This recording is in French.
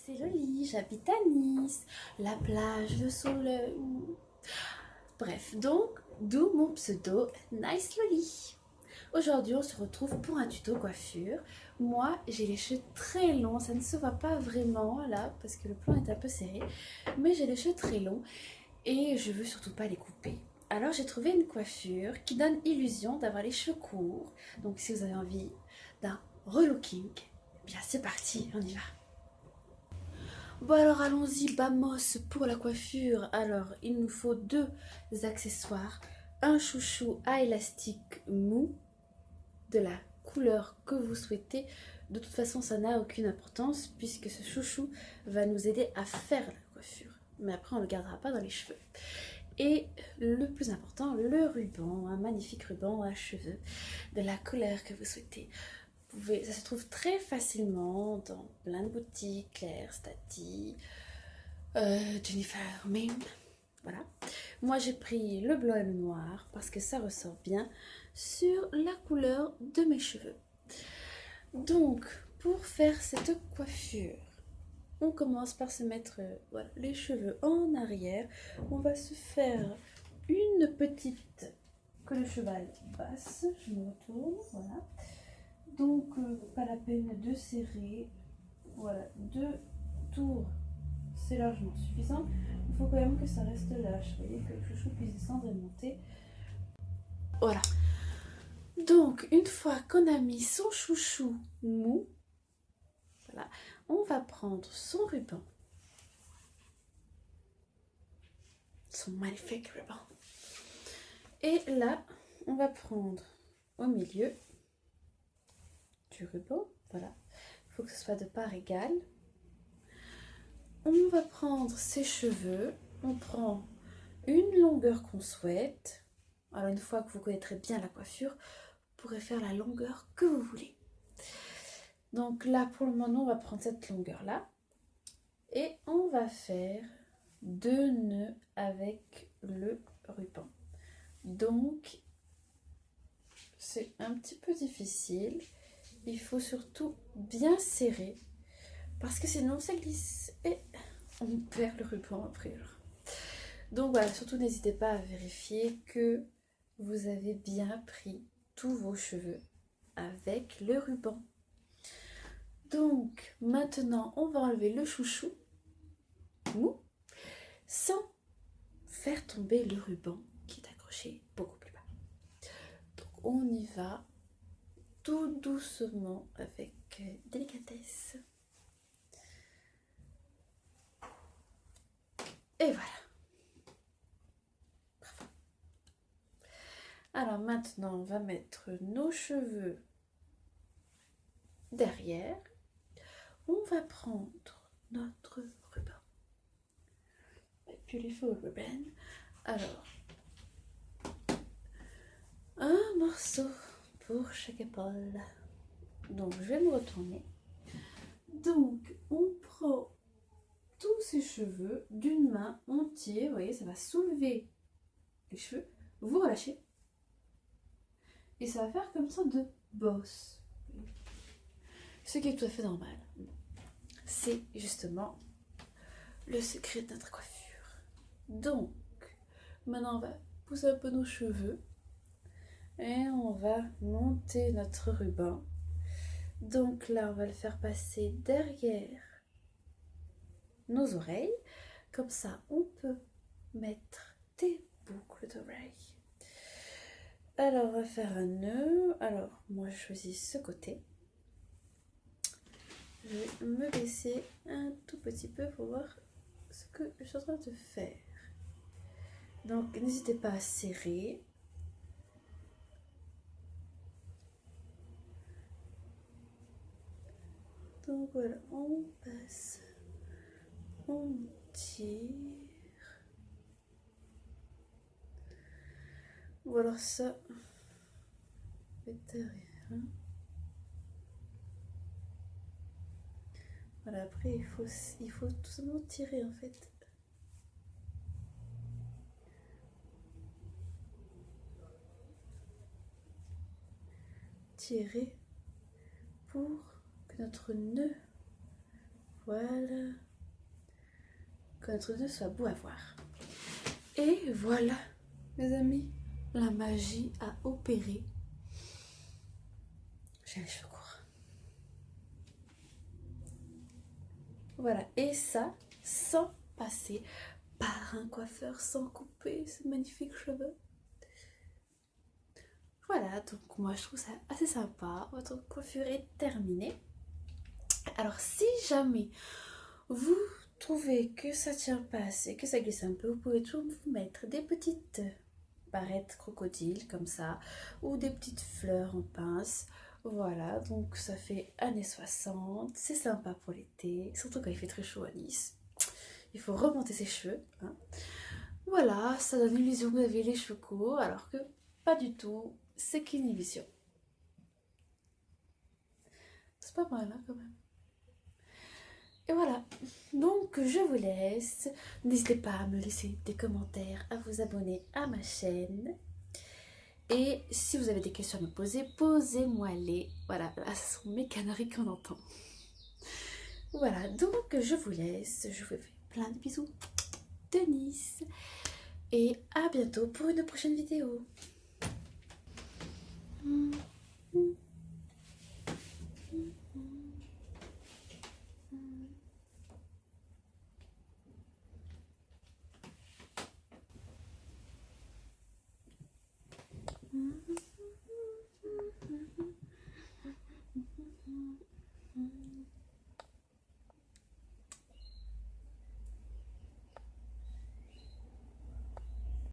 c'est Loli, j'habite à Nice, la plage, le soleil. Bref, donc, d'où mon pseudo Nice Loli. Aujourd'hui, on se retrouve pour un tuto coiffure. Moi, j'ai les cheveux très longs, ça ne se voit pas vraiment là, parce que le plan est un peu serré, mais j'ai les cheveux très longs et je veux surtout pas les couper. Alors j'ai trouvé une coiffure qui donne illusion d'avoir les cheveux courts. Donc si vous avez envie d'un relooking, eh bien c'est parti, on y va. Bon alors allons-y, vamos pour la coiffure. Alors il nous faut deux accessoires, un chouchou à élastique mou de la couleur que vous souhaitez. De toute façon ça n'a aucune importance puisque ce chouchou va nous aider à faire la coiffure. Mais après on ne le gardera pas dans les cheveux. Et le plus important, le ruban, un magnifique ruban à cheveux de la couleur que vous souhaitez. Ça se trouve très facilement dans plein de boutiques, Claire, Stati, Jennifer, même. Voilà. Moi j'ai pris le blanc et le noir parce que ça ressort bien sur la couleur de mes cheveux. Donc pour faire cette coiffure, on commence par se mettre voilà, les cheveux en arrière. On va se faire une petite que le cheval passe. Je me retourne, voilà. Donc pas la peine de serrer. Voilà, 2 tours, c'est largement suffisant. Il faut quand même que ça reste lâche. Vous voyez, que le chouchou puisse descendre et monter. Voilà. Donc une fois qu'on a mis son chouchou mou, voilà, on va prendre son ruban. Son magnifique ruban. Et là, on va prendre au milieu du ruban, voilà, il faut que ce soit de part égale. On va prendre ses cheveux, on prend une longueur qu'on souhaite. Alors une fois que vous connaîtrez bien la coiffure, vous pourrez faire la longueur que vous voulez. Donc là, pour le moment, on va prendre cette longueur-là. Et on va faire 2 nœuds avec le ruban. Donc, c'est un petit peu difficile. Il faut surtout bien serrer parce que sinon ça glisse et on perd le ruban après. Donc voilà, surtout n'hésitez pas à vérifier que vous avez bien pris tous vos cheveux avec le ruban. Donc maintenant on va enlever le chouchou mou sans faire tomber le ruban qui est accroché beaucoup plus bas. Donc on y va tout doucement avec délicatesse. Et voilà. Bravo. Alors maintenant, on va mettre nos cheveux derrière. On va prendre notre ruban. Beautiful ribbon. Alors, un morceau pour chaque épaule. Donc, je vais me retourner. Donc, on prend tous ces cheveux d'une main, on tire, vous voyez, ça va soulever les cheveux, vous relâchez et ça va faire comme ça de bosse, ce qui est tout à fait normal. C'est justement le secret de notre coiffure. Donc maintenant on va pousser un peu nos cheveux et on va monter notre ruban. Donc là on va le faire passer derrière nos oreilles, comme ça on peut mettre des boucles d'oreilles. Alors on va faire un nœud. Alors moi je choisis ce côté. Je vais me baisser un tout petit peu pour voir ce que je suis en train de faire. Donc n'hésitez pas à serrer. Donc voilà, on passe, on tire. Ou alors ça, derrière. Voilà, après il faut tout simplement tirer en fait. Tirer pour que notre nœud Voilà. Que notre nœud soit beau à voir. Et voilà, mes amis, la magie a opéré. J'ai les cheveux courts. Voilà, et ça, sans passer par un coiffeur, sans couper ces magnifiques cheveux. Voilà, donc moi je trouve ça assez sympa. Votre coiffure est terminée. Alors si jamais vous trouvez que ça tient pas assez, que ça glisse un peu, vous pouvez toujours vous mettre des petites barrettes crocodiles comme ça, ou des petites fleurs en pince. Voilà, donc ça fait années 60, c'est sympa pour l'été, surtout quand il fait très chaud à Nice. Il faut remonter ses cheveux, hein. Voilà, ça donne l'illusion que vous avez les cheveux courts, alors que pas du tout, c'est qu'une illusion. C'est pas mal, hein, quand même. Et voilà, donc je vous laisse. N'hésitez pas à me laisser des commentaires, à vous abonner à ma chaîne. Et si vous avez des questions à me poser, posez-moi-les. Voilà, là ce sont mes canaris qu'on entend. Voilà, donc je vous laisse. Je vous fais plein de bisous de Nice. Et à bientôt pour une prochaine vidéo.